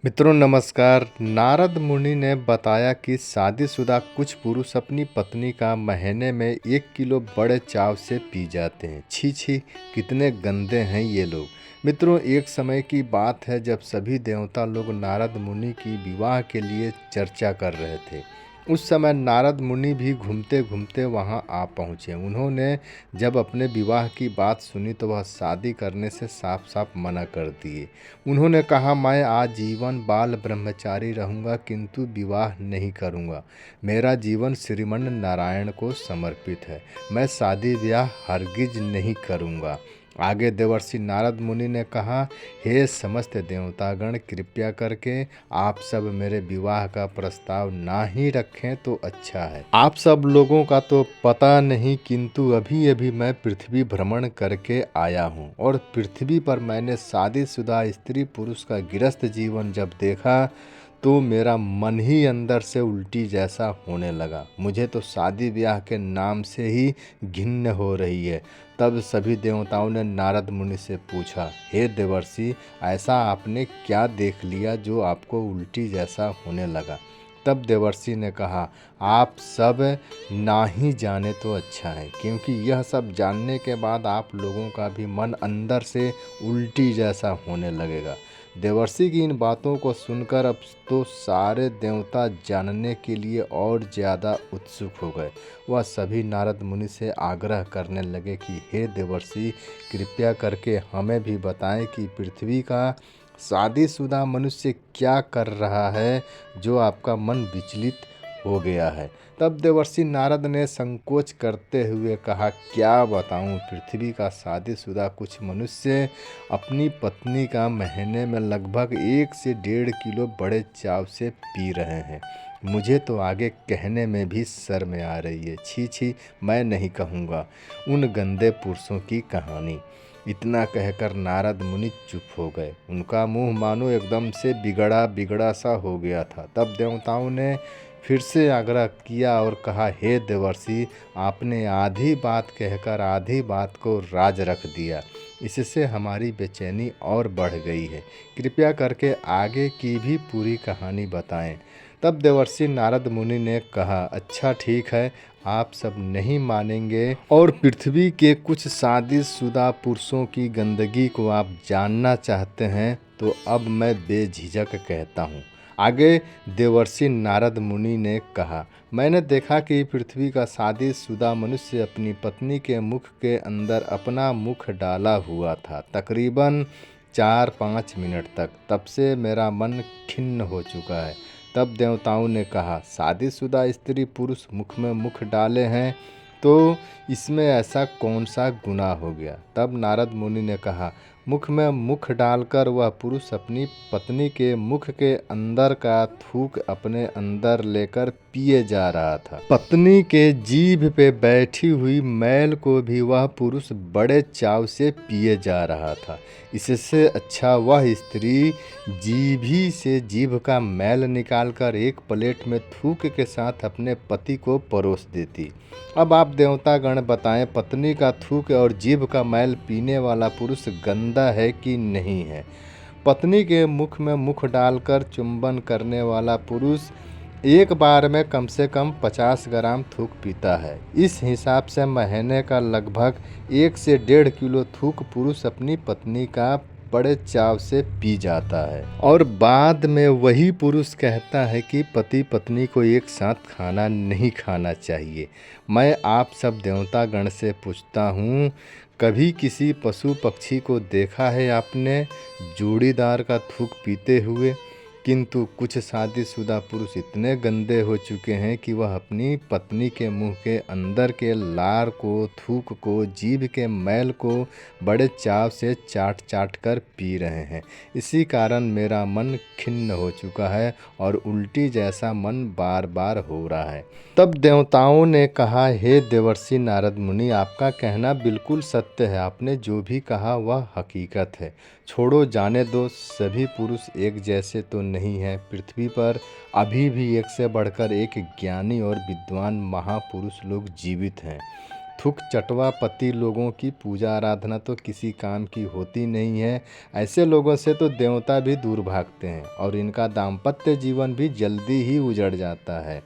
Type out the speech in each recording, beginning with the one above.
मित्रों नमस्कार। नारद मुनि ने बताया कि शादीशुदा कुछ पुरुष अपनी पत्नी का महीने में 1 किलो बड़े चाव से पी जाते हैं। छी छी, कितने गंदे हैं ये लोग। मित्रों, एक समय की बात है जब सभी देवता लोग नारद मुनि की विवाह के लिए चर्चा कर रहे थे। उस समय नारद मुनि भी घूमते घूमते वहां आ पहुँचे। उन्होंने जब अपने विवाह की बात सुनी तो वह शादी करने से साफ साफ मना कर दिए। उन्होंने कहा, मैं आजीवन बाल ब्रह्मचारी रहूंगा किंतु विवाह नहीं करूंगा। मेरा जीवन श्रीमन नारायण को समर्पित है। मैं शादी ब्याह हरगिज नहीं करूंगा। आगे देवर्षि नारद मुनि ने कहा, हे समस्त देवतागण, कृपया करके आप सब मेरे विवाह का प्रस्ताव ना ही रखें तो अच्छा है। आप सब लोगों का तो पता नहीं, किंतु अभी अभी मैं पृथ्वी भ्रमण करके आया हूँ और पृथ्वी पर मैंने शादीशुदा स्त्री पुरुष का गृहस्थ जीवन जब देखा तो मेरा मन ही अंदर से उल्टी जैसा होने लगा। मुझे तो शादी ब्याह के नाम से ही घिन्न हो रही है। तब सभी देवताओं ने नारद मुनि से पूछा, हे देवर्षि, ऐसा आपने क्या देख लिया जो आपको उल्टी जैसा होने लगा? तब देवर्षि ने कहा, आप सब ना ही जाने तो अच्छा है, क्योंकि यह सब जानने के बाद आप लोगों का भी मन अंदर से उल्टी जैसा होने लगेगा। देवर्षि की इन बातों को सुनकर अब तो सारे देवता जानने के लिए और ज़्यादा उत्सुक हो गए। वह सभी नारद मुनि से आग्रह करने लगे कि हे देवर्षि, कृपया करके हमें भी बताएं कि पृथ्वी का शादीशुदा मनुष्य क्या कर रहा है जो आपका मन विचलित हो गया है। तब देवर्षि नारद ने संकोच करते हुए कहा, क्या बताऊं, पृथ्वी का शादीशुदा कुछ मनुष्य अपनी पत्नी का महीने में लगभग 1 से 1.5 किलो बड़े चाव से पी रहे हैं। मुझे तो आगे कहने में भी शर्म आ रही है। छी छी, मैं नहीं कहूँगा उन गंदे पुरुषों की कहानी। इतना कहकर नारद मुनि चुप हो गए। उनका मुंह मानो एकदम से बिगड़ा बिगड़ा सा हो गया था। तब देवताओं ने फिर से आग्रह किया और कहा, हे देवर्षि, आपने आधी बात कहकर आधी बात को राज रख दिया। इससे हमारी बेचैनी और बढ़ गई है। कृपया करके आगे की भी पूरी कहानी बताएं। तब देवर्षि नारद मुनि ने कहा, अच्छा ठीक है, आप सब नहीं मानेंगे और पृथ्वी के कुछ शादीशुदा पुरुषों की गंदगी को आप जानना चाहते हैं तो अब मैं बेझिझक कहता हूँ। आगे देवर्षि नारद मुनि ने कहा, मैंने देखा कि पृथ्वी का शादीशुदा मनुष्य अपनी पत्नी के मुख के अंदर अपना मुख डाला हुआ था तकरीबन 4-5 मिनट तक। तब से मेरा मन खिन्न हो चुका है। तब देवताओं ने कहा, शादीशुदा स्त्री पुरुष मुख में मुख डाले हैं तो इसमें ऐसा कौन सा गुनाह हो गया? तब नारद मुनि ने कहा, मुख में मुख डालकर वह पुरुष अपनी पत्नी के मुख के अंदर का थूक अपने अंदर लेकर पिए जा रहा था। पत्नी के जीभ पे बैठी हुई मैल को भी वह पुरुष बड़े चाव से पिए जा रहा था। इससे अच्छा वह स्त्री जीभी से जीभ का मैल निकालकर एक प्लेट में थूक के साथ अपने पति को परोस देती। अब आप देवतागण बताएं, पत्नी का थूक और जीभ का मैल पीने वाला पुरुष गंदा है कि नहीं है? पत्नी के मुख में मुख डालकर चुंबन करने वाला पुरुष एक बार में कम से कम 50 ग्राम थूक पीता है। इस हिसाब से महीने का लगभग 1 से 1.5 किलो थूक पुरुष अपनी पत्नी का बड़े चाव से पी जाता है और बाद में वही पुरुष कहता है कि पति पत्नी को एक साथ खाना नहीं खाना चाहिए। मैं आप सब देवतागण से पूछता हूँ, कभी किसी पशु पक्षी को देखा है आपने जोड़ीदार का थूक पीते हुए? किंतु कुछ शादीशुदा पुरुष इतने गंदे हो चुके हैं कि वह अपनी पत्नी के मुंह के अंदर के लार को, थूक को, जीभ के मैल को बड़े चाव से चाट चाट कर पी रहे हैं। इसी कारण मेरा मन खिन्न हो चुका है और उल्टी जैसा मन बार बार हो रहा है। तब देवताओं ने कहा, हे देवर्षि नारद मुनि, आपका कहना बिल्कुल सत्य है। आपने जो भी कहा वह हकीकत है। छोड़ो, जाने दो, सभी पुरुष एक जैसे तो नहीं हैं। पृथ्वी पर अभी भी एक से बढ़कर एक ज्ञानी और विद्वान महापुरुष लोग जीवित हैं। थुक चटवा पति लोगों की पूजा आराधना तो किसी काम की होती नहीं है। ऐसे लोगों से तो देवता भी दूर भागते हैं और इनका दाम्पत्य जीवन भी जल्दी ही उजड़ जाता है।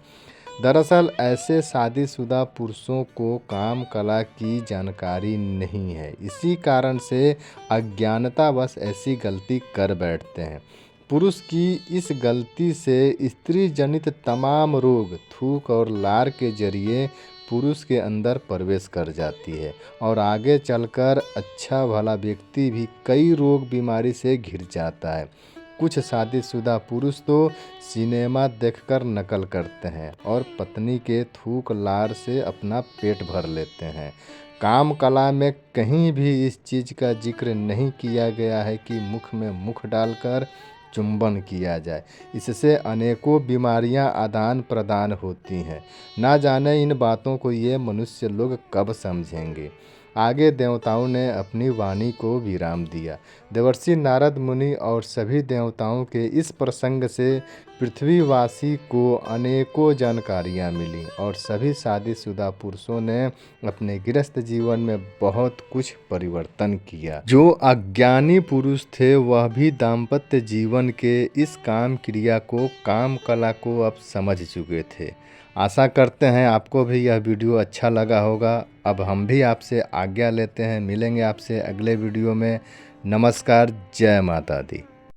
दरअसल ऐसे शादीशुदा पुरुषों को काम कला की जानकारी नहीं है, इसी कारण से अज्ञानतावश ऐसी गलती कर बैठते हैं। पुरुष की इस गलती से स्त्री जनित तमाम रोग थूक और लार के जरिए पुरुष के अंदर प्रवेश कर जाती है और आगे चलकर अच्छा भला व्यक्ति भी कई रोग बीमारी से घिर जाता है। कुछ शादीशुदा पुरुष तो सिनेमा देखकर नकल करते हैं और पत्नी के थूक लार से अपना पेट भर लेते हैं। काम कला में कहीं भी इस चीज़ का जिक्र नहीं किया गया है कि मुख में मुख डालकर चुंबन किया जाए। इससे अनेकों बीमारियां आदान प्रदान होती हैं। ना जाने इन बातों को ये मनुष्य लोग कब समझेंगे। आगे देवताओं ने अपनी वाणी को विराम दिया। देवर्षि नारद मुनि और सभी देवताओं के इस प्रसंग से पृथ्वीवासी को अनेकों जानकारियाँ मिली और सभी शादीशुदा पुरुषों ने अपने गृहस्थ जीवन में बहुत कुछ परिवर्तन किया। जो अज्ञानी पुरुष थे वह भी दाम्पत्य जीवन के इस काम क्रिया को, काम कला को अब समझ चुके थे। आशा करते हैं आपको भी यह वीडियो अच्छा लगा होगा। अब हम भी आपसे आज्ञा लेते हैं, मिलेंगे आपसे अगले वीडियो में। नमस्कार, जय माता दी।